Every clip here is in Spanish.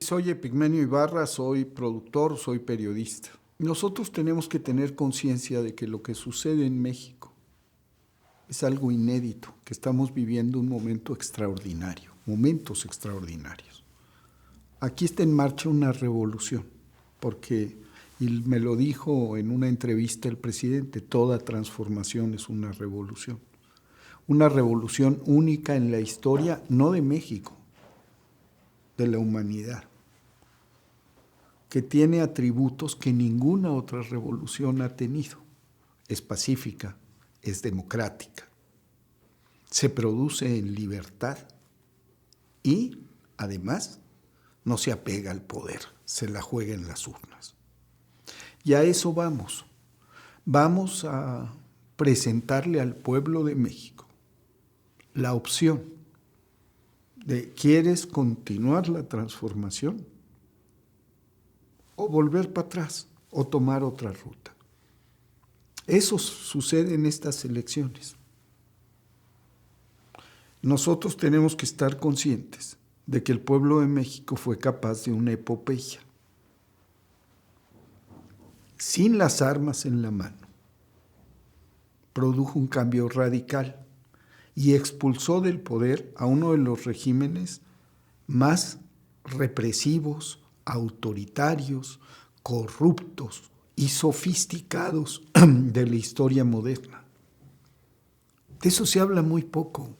Soy Epigmenio Ibarra, soy productor, soy periodista. Nosotros tenemos que tener conciencia de que lo que sucede en México es algo inédito, que estamos viviendo un momento extraordinario, momentos extraordinarios. Aquí está en marcha una revolución, porque, y me lo dijo en una entrevista el presidente, toda transformación es una revolución única en la historia, no de México, de la humanidad, que tiene atributos que ninguna otra revolución ha tenido. Es pacífica, es democrática, se produce en libertad y, además, no se apega al poder, se la juega en las urnas. Y a eso vamos. Vamos a presentarle al pueblo de México la opción de ¿quieres continuar la transformación o volver para atrás o tomar otra ruta? Eso sucede en estas elecciones. Nosotros tenemos que estar conscientes de que el pueblo de México fue capaz de una epopeya. Sin las armas en la mano, produjo un cambio radical y expulsó del poder a uno de los regímenes más represivos, autoritarios, corruptos y sofisticados de la historia moderna. De eso se habla muy poco.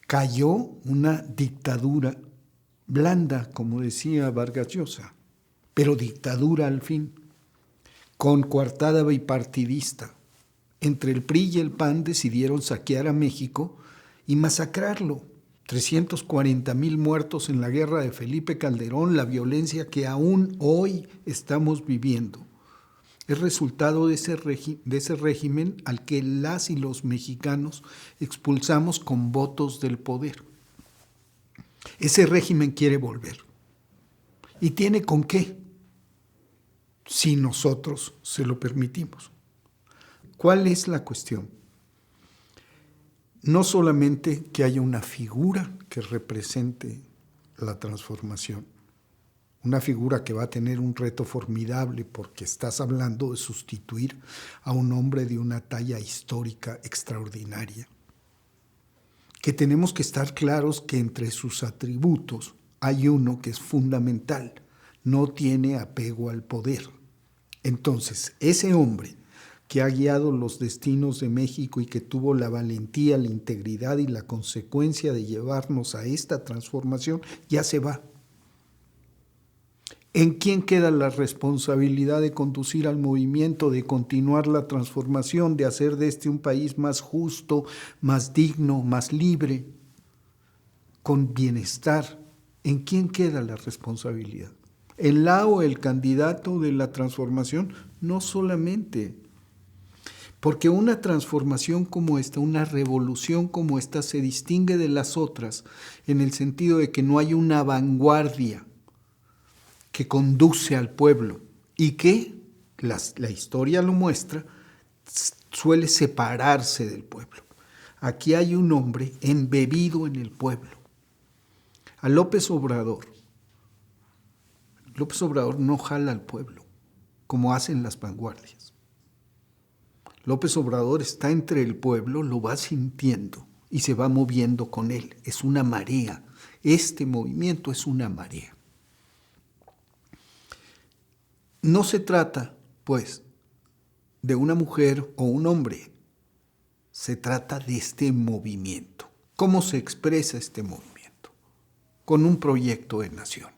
Cayó una dictadura blanda, como decía Vargas Llosa, pero dictadura al fin, con coartada bipartidista. Entre el PRI y el PAN decidieron saquear a México y masacrarlo. 340,000 muertos en la guerra de Felipe Calderón, la violencia que aún hoy estamos viviendo. Es resultado de ese régimen al que las y los mexicanos expulsamos con votos del poder. Ese régimen quiere volver. ¿Y tiene con qué? Si nosotros se lo permitimos. ¿Cuál es la cuestión? No solamente que haya una figura que represente la transformación, una figura que va a tener un reto formidable porque estás hablando de sustituir a un hombre de una talla histórica extraordinaria, que tenemos que estar claros que entre sus atributos hay uno que es fundamental, no tiene apego al poder. Entonces, ese hombre que ha guiado los destinos de México y que tuvo la valentía, la integridad y la consecuencia de llevarnos a esta transformación, ya se va. ¿En quién queda la responsabilidad de conducir al movimiento, de continuar la transformación, de hacer de este un país más justo, más digno, más libre, con bienestar? ¿En quién queda la responsabilidad? ¿El o el candidato de la transformación? No solamente. Porque una transformación como esta, una revolución como esta, se distingue de las otras en el sentido de que no hay una vanguardia que conduce al pueblo y que, la historia lo muestra, suele separarse del pueblo. Aquí hay un hombre embebido en el pueblo. A López Obrador no jala al pueblo como hacen las vanguardias. López Obrador está entre el pueblo, lo va sintiendo y se va moviendo con él. Es una marea. Este movimiento es una marea. No se trata, pues, de una mujer o un hombre. Se trata de este movimiento. ¿Cómo se expresa este movimiento? Con un proyecto de nación.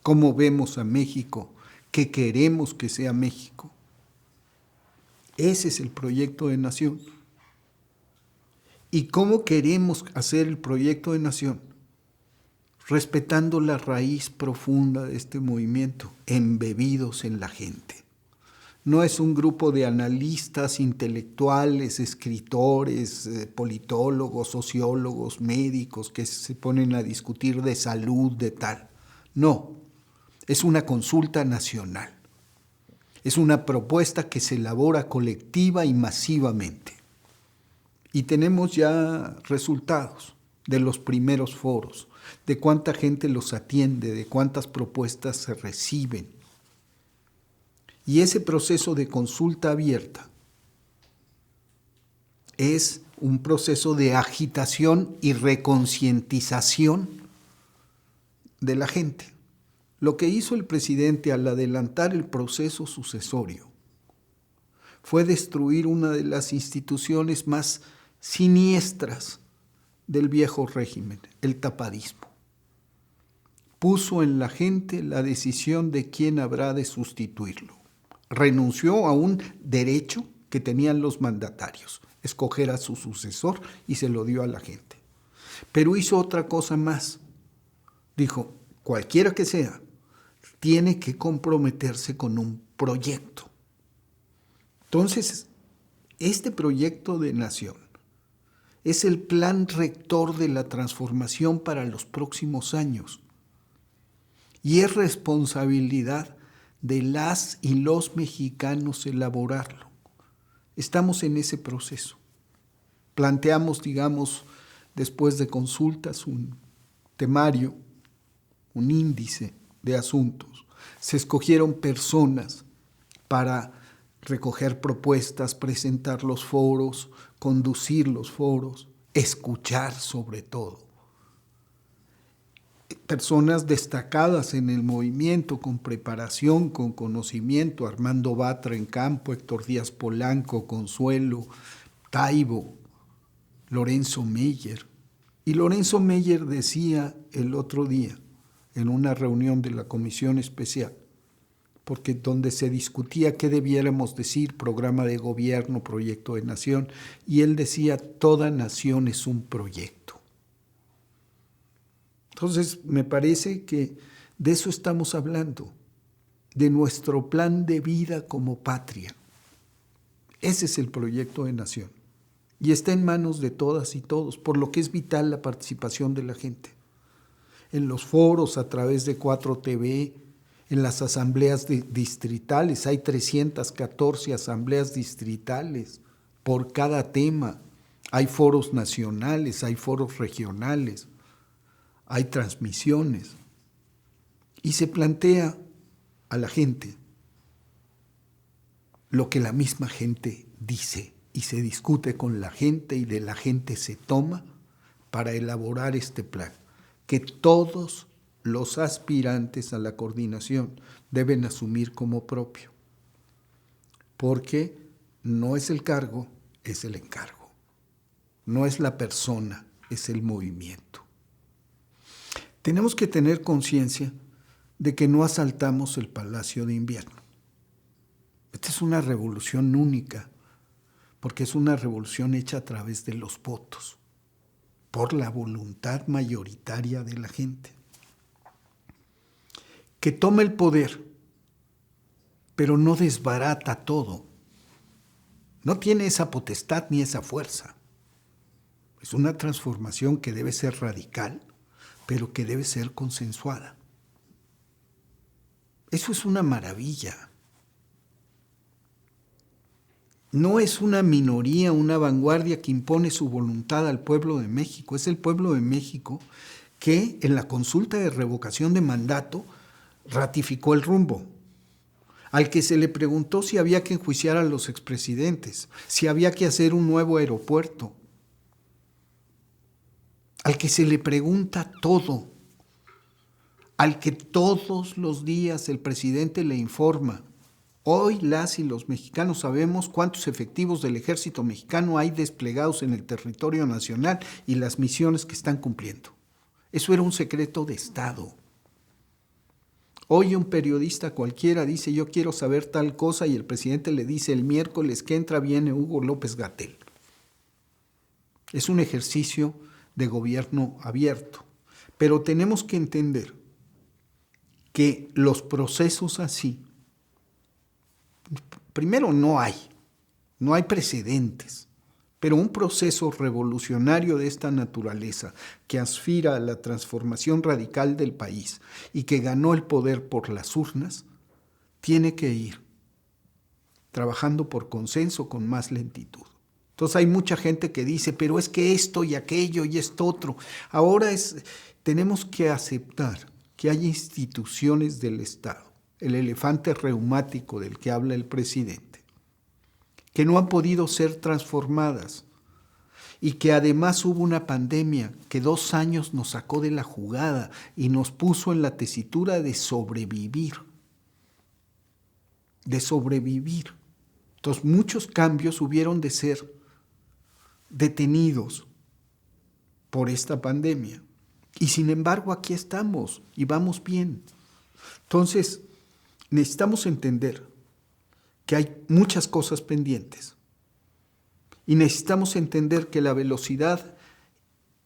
¿Cómo vemos a México? ¿Qué queremos que sea México? Ese es el proyecto de nación. ¿Y cómo queremos hacer el proyecto de nación? Respetando la raíz profunda de este movimiento, embebidos en la gente. No es un grupo de analistas, intelectuales, escritores, politólogos, sociólogos, médicos que se ponen a discutir de salud, de tal. No, es una consulta nacional. Es una propuesta que se elabora colectiva y masivamente. Y tenemos ya resultados de los primeros foros, de cuánta gente los atiende, de cuántas propuestas se reciben. Y ese proceso de consulta abierta es un proceso de agitación y reconcientización de la gente. Lo que hizo el presidente al adelantar el proceso sucesorio fue destruir una de las instituciones más siniestras del viejo régimen, el tapadismo. Puso en la gente la decisión de quién habrá de sustituirlo. Renunció a un derecho que tenían los mandatarios, escoger a su sucesor, y se lo dio a la gente. Pero hizo otra cosa más. Dijo, cualquiera que sea, tiene que comprometerse con un proyecto. Entonces, este proyecto de nación es el plan rector de la transformación para los próximos años. Y es responsabilidad de las y los mexicanos elaborarlo. Estamos en ese proceso. Planteamos, digamos, después de consultas, un temario, un índice de asuntos. Se escogieron personas para recoger propuestas, presentar los foros, conducir los foros, escuchar sobre todo. Personas destacadas en el movimiento, con preparación, con conocimiento: Armando Batra en campo, Héctor Díaz Polanco, Consuelo, Taibo, Lorenzo Meyer. Y Lorenzo Meyer decía el otro día, en una reunión de la Comisión Especial, porque donde se discutía qué debiéramos decir, programa de gobierno, proyecto de nación, y él decía, toda nación es un proyecto. Entonces, me parece que de eso estamos hablando, de nuestro plan de vida como patria. Ese es el proyecto de nación. Y está en manos de todas y todos, por lo que es vital la participación de la gente. En los foros, a través de 4TV, en las asambleas distritales, hay 314 asambleas distritales por cada tema. Hay foros nacionales, hay foros regionales, hay transmisiones. Y se plantea a la gente lo que la misma gente dice, y se discute con la gente, y de la gente se toma para elaborar este plan, que todos los aspirantes a la coordinación deben asumir como propio, porque no es el cargo, es el encargo. No es la persona, es el movimiento. Tenemos que tener conciencia de que no asaltamos el Palacio de Invierno. Esta es una revolución única, porque es una revolución hecha a través de los votos, por la voluntad mayoritaria de la gente, que toma el poder, pero no desbarata todo. No tiene esa potestad ni esa fuerza. Es una transformación que debe ser radical, pero que debe ser consensuada. Eso es una maravilla. No es una minoría, una vanguardia que impone su voluntad al pueblo de México. Es el pueblo de México que en la consulta de revocación de mandato ratificó el rumbo, al que se le preguntó si había que enjuiciar a los expresidentes, si había que hacer un nuevo aeropuerto, al que se le pregunta todo, al que todos los días el presidente le informa. Hoy las y los mexicanos sabemos cuántos efectivos del ejército mexicano hay desplegados en el territorio nacional y las misiones que están cumpliendo. Eso era un secreto de Estado. Hoy un periodista cualquiera dice, yo quiero saber tal cosa, y el presidente le dice, el miércoles que entra viene Hugo López-Gatell. Es un ejercicio de gobierno abierto. Pero tenemos que entender que los procesos así, primero no hay precedentes, pero un proceso revolucionario de esta naturaleza que aspira a la transformación radical del país y que ganó el poder por las urnas, tiene que ir trabajando por consenso con más lentitud. Entonces hay mucha gente que dice, pero es que esto y aquello y esto otro. Ahora tenemos que aceptar que hay instituciones del Estado, el elefante reumático del que habla el presidente, que no han podido ser transformadas y que además hubo una pandemia que 2 años nos sacó de la jugada y nos puso en la tesitura de sobrevivir. Entonces muchos cambios hubieron de ser detenidos por esta pandemia. Y sin embargo aquí estamos y vamos bien. Entonces necesitamos entender que hay muchas cosas pendientes. Y necesitamos entender que la velocidad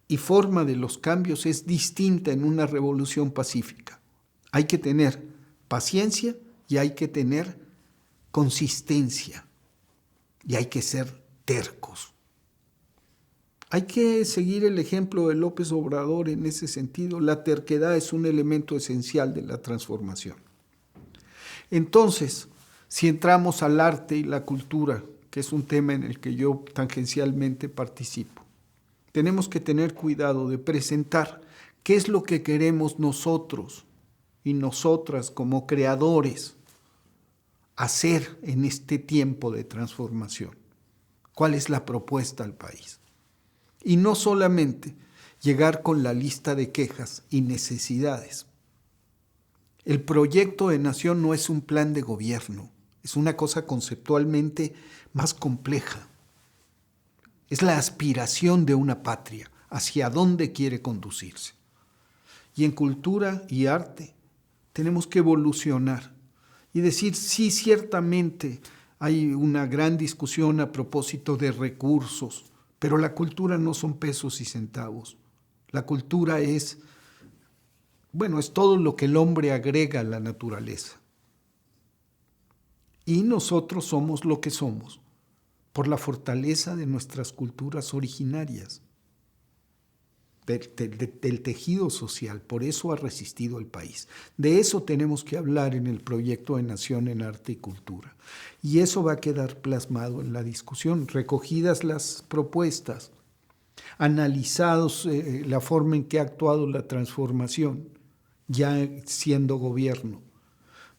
y forma de los cambios es distinta en una revolución pacífica. Hay que tener paciencia y hay que tener consistencia. Y hay que ser tercos. Hay que seguir el ejemplo de López Obrador en ese sentido. La terquedad es un elemento esencial de la transformación. Entonces, si entramos al arte y la cultura, que es un tema en el que yo tangencialmente participo, tenemos que tener cuidado de presentar qué es lo que queremos nosotros y nosotras como creadores hacer en este tiempo de transformación. ¿Cuál es la propuesta al país? Y no solamente llegar con la lista de quejas y necesidades. El proyecto de nación no es un plan de gobierno, es una cosa conceptualmente más compleja. Es la aspiración de una patria, hacia dónde quiere conducirse. Y en cultura y arte tenemos que evolucionar y decir, sí, ciertamente hay una gran discusión a propósito de recursos, pero la cultura no son pesos y centavos. La cultura es todo lo que el hombre agrega a la naturaleza. Y nosotros somos lo que somos por la fortaleza de nuestras culturas originarias, del tejido social. Por eso ha resistido el país. De eso tenemos que hablar en el proyecto de Nación en Arte y Cultura. Y eso va a quedar plasmado en la discusión, recogidas las propuestas, analizados la forma en que ha actuado la transformación, ya siendo gobierno.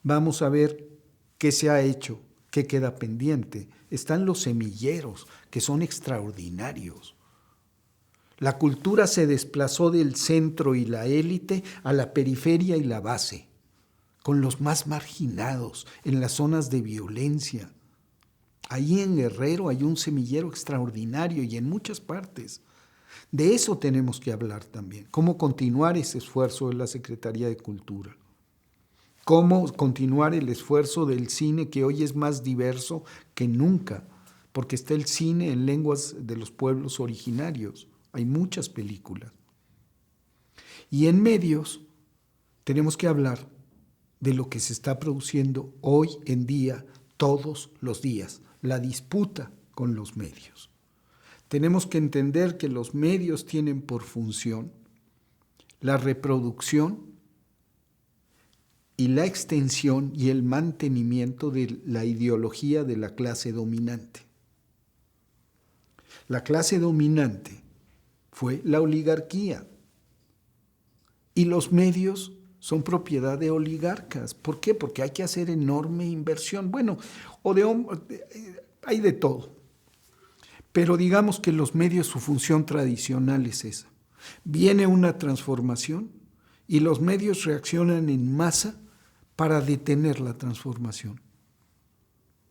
Vamos a ver qué se ha hecho, qué queda pendiente. Están los semilleros, que son extraordinarios. La cultura se desplazó del centro y la élite a la periferia y la base, con los más marginados, en las zonas de violencia. Ahí en Guerrero hay un semillero extraordinario y en muchas partes. De eso tenemos que hablar también. Cómo continuar ese esfuerzo de la Secretaría de Cultura. Cómo continuar el esfuerzo del cine, que hoy es más diverso que nunca, porque está el cine en lenguas de los pueblos originarios. Hay muchas películas. Y en medios tenemos que hablar de lo que se está produciendo hoy en día, todos los días, la disputa con los medios. Tenemos que entender que los medios tienen por función la reproducción y la extensión y el mantenimiento de la ideología de la clase dominante. La clase dominante fue la oligarquía y los medios son propiedad de oligarcas. ¿Por qué? Porque hay que hacer enorme inversión. Hay de todo. Pero digamos que los medios, su función tradicional es esa. Viene una transformación y los medios reaccionan en masa para detener la transformación.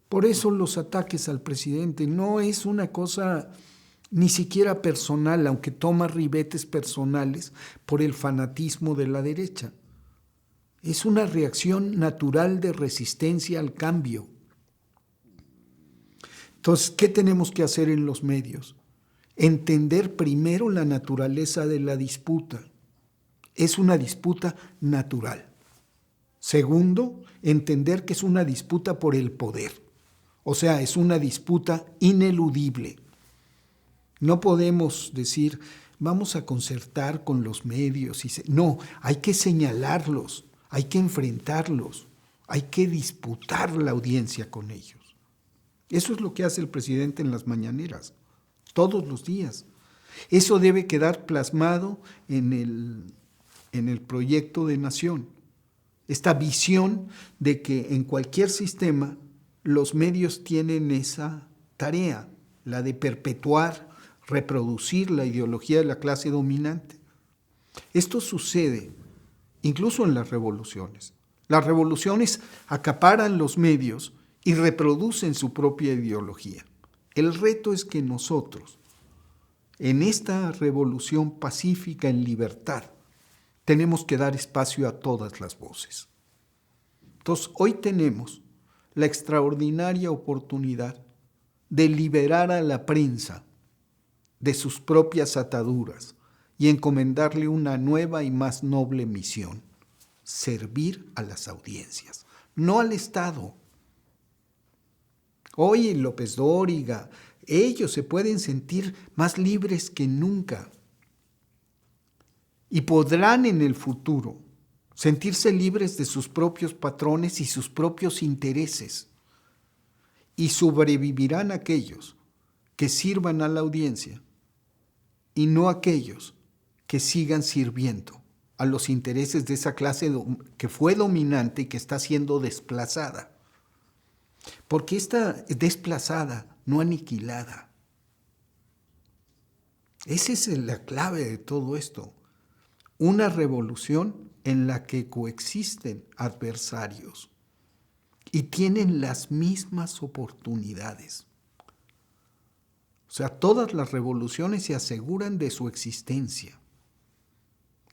Por eso los ataques al presidente no es una cosa ni siquiera personal, aunque toma ribetes personales por el fanatismo de la derecha. Es una reacción natural de resistencia al cambio. Entonces, ¿qué tenemos que hacer en los medios? Entender primero la naturaleza de la disputa. Es una disputa natural. Segundo, entender que es una disputa por el poder. O sea, es una disputa ineludible. No podemos decir, vamos a concertar con los medios. No, hay que señalarlos, hay que enfrentarlos, hay que disputar la audiencia con ellos. Eso es lo que hace el presidente en las mañaneras. todos los días. Eso debe quedar plasmado en el proyecto de nación. Esta visión de que en cualquier sistema los medios tienen esa tarea, la de perpetuar, reproducir la ideología de la clase dominante. Esto sucede incluso en las revoluciones. Las revoluciones acaparan los medios y reproducen su propia ideología. El reto es que nosotros, en esta revolución pacífica en libertad, tenemos que dar espacio a todas las voces. Entonces, hoy tenemos la extraordinaria oportunidad de liberar a la prensa de sus propias ataduras y encomendarle una nueva y más noble misión: servir a las audiencias, no al Estado. Hoy López Dóriga, ellos se pueden sentir más libres que nunca y podrán en el futuro sentirse libres de sus propios patrones y sus propios intereses, y sobrevivirán aquellos que sirvan a la audiencia y no aquellos que sigan sirviendo a los intereses de esa clase que fue dominante y que está siendo desplazada. Porque está desplazada, no aniquilada. Esa es la clave de todo esto. Una revolución en la que coexisten adversarios y tienen las mismas oportunidades. O sea, todas las revoluciones se aseguran de su existencia,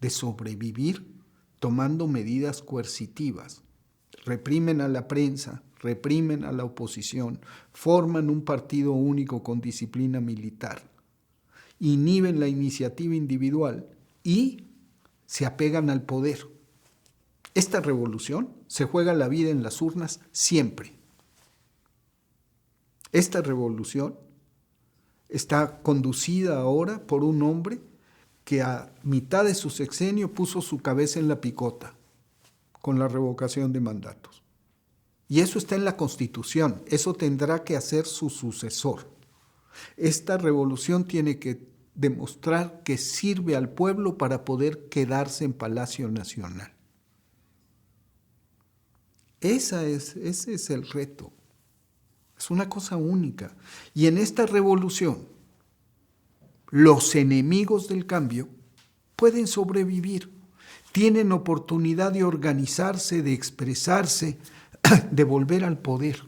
de sobrevivir tomando medidas coercitivas. Reprimen a la prensa, reprimen a la oposición, forman un partido único con disciplina militar, inhiben la iniciativa individual y se apegan al poder. Esta revolución se juega la vida en las urnas siempre. Esta revolución está conducida ahora por un hombre que a mitad de su sexenio puso su cabeza en la picota con la revocación de mandatos. Y eso está en la Constitución, eso tendrá que hacer su sucesor. Esta revolución tiene que demostrar que sirve al pueblo para poder quedarse en Palacio Nacional. Ese es el reto. Es una cosa única. Y en esta revolución, los enemigos del cambio pueden sobrevivir, tienen oportunidad de organizarse, de expresarse, de volver al poder.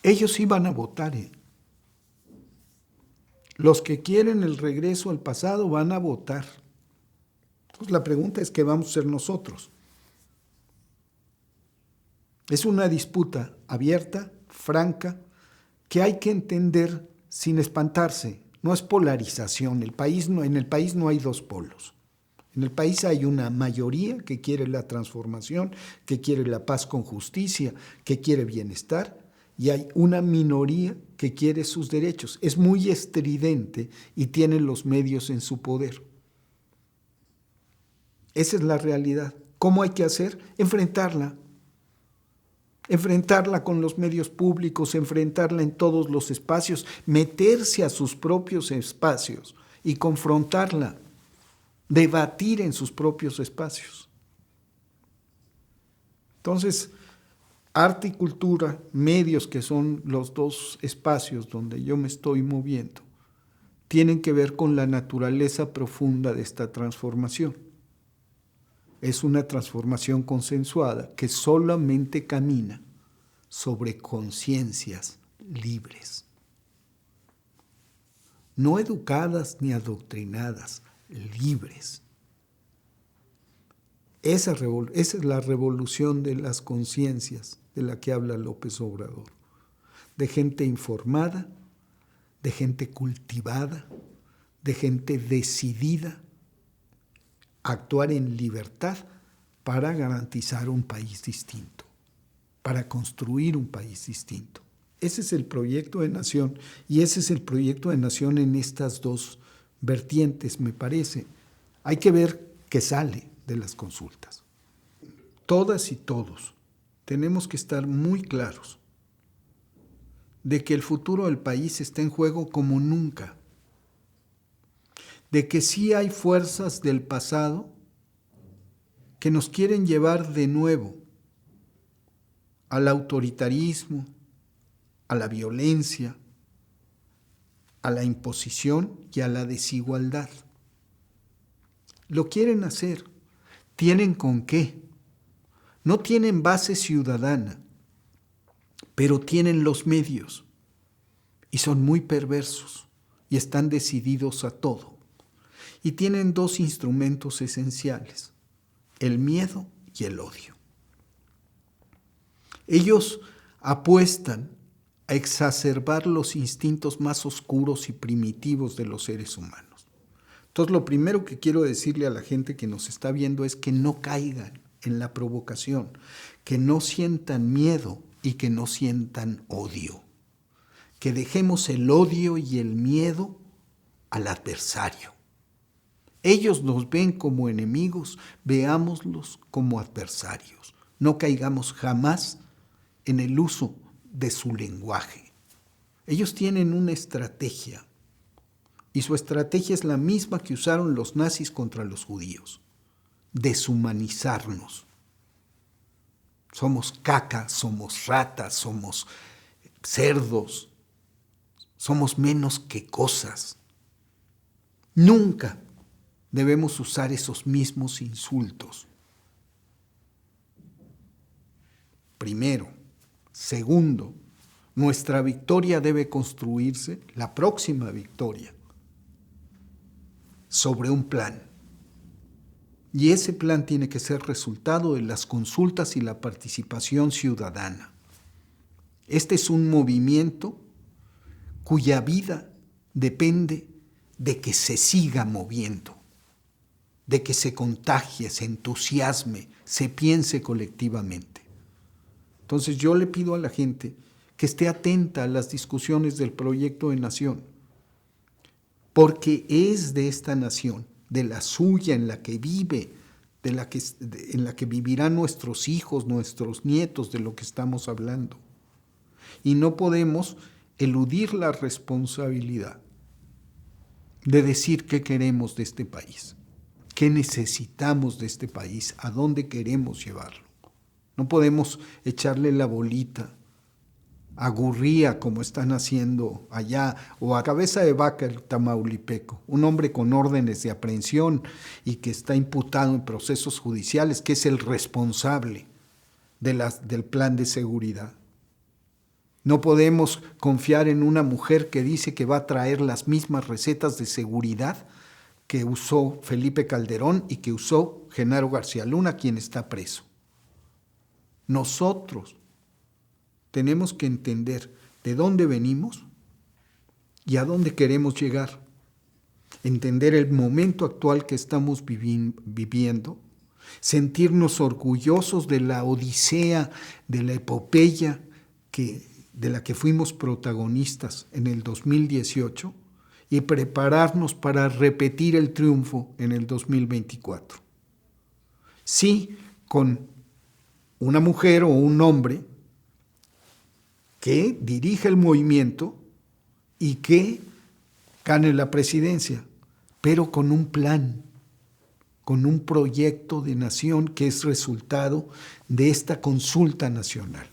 Ellos iban a votar. Los que quieren el regreso al pasado van a votar. Entonces la pregunta es: ¿qué vamos a hacer nosotros? Es una disputa abierta, franca, que hay que entender sin espantarse. No es polarización. En el país no hay dos polos. En el país hay una mayoría que quiere la transformación, que quiere la paz con justicia, que quiere bienestar, y hay una minoría que quiere sus derechos. Es muy estridente y tiene los medios en su poder. Esa es la realidad. ¿Cómo hay que hacer? Enfrentarla. Enfrentarla con los medios públicos, enfrentarla en todos los espacios, meterse a sus propios espacios y confrontarla, debatir en sus propios espacios. Entonces, arte y cultura, medios, que son los dos espacios donde yo me estoy moviendo, tienen que ver con la naturaleza profunda de esta transformación. Es una transformación consensuada que solamente camina sobre conciencias libres, no educadas ni adoctrinadas, libres. Esa es la revolución de las conciencias de la que habla López Obrador, de gente informada, de gente cultivada, de gente decidida a actuar en libertad para garantizar un país distinto, para construir un país distinto. Ese es el proyecto de nación, y ese es el proyecto de nación en estas dos vertientes, me parece. Hay que ver qué sale de las consultas. Todas y todos tenemos que estar muy claros de que el futuro del país está en juego como nunca, de que sí hay fuerzas del pasado que nos quieren llevar de nuevo al autoritarismo, a la violencia, a la imposición y a la desigualdad. Lo quieren hacer. ¿Tienen con qué? No tienen base ciudadana, pero tienen los medios y son muy perversos y están decididos a todo. Y tienen dos instrumentos esenciales: el miedo y el odio. Ellos apuestan a exacerbar los instintos más oscuros y primitivos de los seres humanos. Entonces, lo primero que quiero decirle a la gente que nos está viendo es que no caigan en la provocación, que no sientan miedo y que no sientan odio, que dejemos el odio y el miedo al adversario. Ellos nos ven como enemigos, veámoslos como adversarios. No caigamos jamás en el uso de su lenguaje. Ellos tienen una estrategia, y su estrategia es la misma que usaron los nazis contra los judíos: deshumanizarnos. Somos caca, somos ratas, somos cerdos, somos menos que cosas. Nunca debemos usar esos mismos insultos. Primero. Segundo, nuestra victoria debe construirse, la próxima victoria, sobre un plan. Y ese plan tiene que ser resultado de las consultas y la participación ciudadana. Este es un movimiento cuya vida depende de que se siga moviendo, de que se contagie, se entusiasme, se piense colectivamente. Entonces yo le pido a la gente que esté atenta a las discusiones del proyecto de nación, porque es de esta nación, de la suya en la que vive, en la que vivirán nuestros hijos, nuestros nietos, de lo que estamos hablando. Y no podemos eludir la responsabilidad de decir qué queremos de este país, qué necesitamos de este país, a dónde queremos llevarlo. No podemos echarle la bolita a Gurría, como están haciendo allá, o a Cabeza de Vaca, el tamaulipeco, un hombre con órdenes de aprehensión y que está imputado en procesos judiciales, que es el responsable del plan de seguridad. No podemos confiar en una mujer que dice que va a traer las mismas recetas de seguridad que usó Felipe Calderón y que usó Genaro García Luna, quien está preso. Nosotros tenemos que entender de dónde venimos y a dónde queremos llegar. Entender el momento actual que estamos viviendo, sentirnos orgullosos de la odisea, de la epopeya de la que fuimos protagonistas en el 2018 y prepararnos para repetir el triunfo en el 2024. Sí, con una mujer o un hombre que dirige el movimiento y que gane la presidencia, pero con un plan, con un proyecto de nación que es resultado de esta consulta nacional.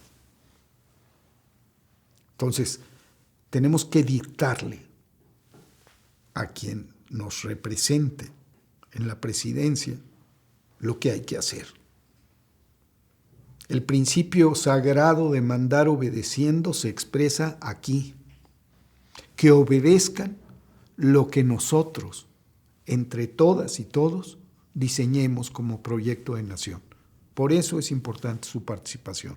Entonces, tenemos que dictarle a quien nos represente en la presidencia lo que hay que hacer. El principio sagrado de mandar obedeciendo se expresa aquí. Que obedezcan lo que nosotros, entre todas y todos, diseñemos como proyecto de nación. Por eso es importante su participación.